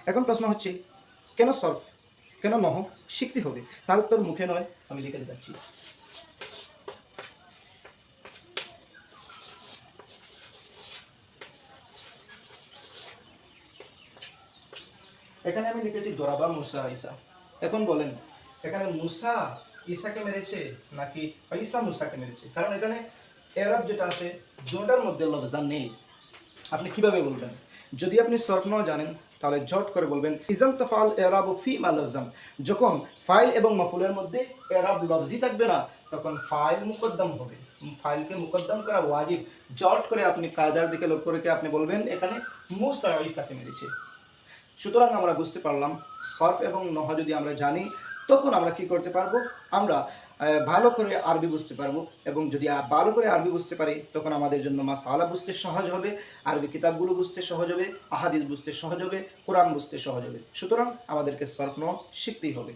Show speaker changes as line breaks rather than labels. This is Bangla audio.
এখন প্রশ্ন হচ্ছে, কেন সরফ, কেন নহ শিখতে হবে? তার উত্তর মুখে নয়, আমি লিখে দিচ্ছি। এখানে আমি লিখেছি দরাবা মুসা ঈসা। এখন বলেন, এখানে মুসা ঈসাকে মেরেছে নাকি ঈসা মুসাকে মেরেছে? কারণ এখানে এরাব যেটা আছে দুটার মধ্যে লফজান নেই। আপনি কিভাবে বলবেন? যদি আপনি সরফ নাও জানেন তাহলে ঝট করে বলবেন ইজান তাফাল এরাবু ফি মা লফজান। যখন ফাইল এবং মাফুলের মধ্যে এরাব লফজি থাকবে না, তখন ফাইল মুকদ্দম হবে। ফাইলকে মুকদ্দম করা ওয়াজিব। ঝট করে আপনি কায়দার দিকে লক্ষ্য রেখে আপনি বলবেন এখানে মুসা ঈসাকে মেরেছে। সুতরাং আমরা বুঝতে পারলাম সরফ এবং নহ যদি আমরা জানি, তখন আমরা কি করতে পারবো? আমরা ভালো করে আরবি বুঝতে পারবো, এবং যদি ভালো করে আরবি বুঝতে পারি তখন আমাদের জন্য মাসআলা বুঝতে সহজ হবে, আরবি কিতাবগুলো বুঝতে সহজ হবে, আহাদিস বুঝতে সহজ হবে, কোরআন বুঝতে সহজ হবে। সুতরাং আমাদেরকে সরফ নহ শিখতেই হবে।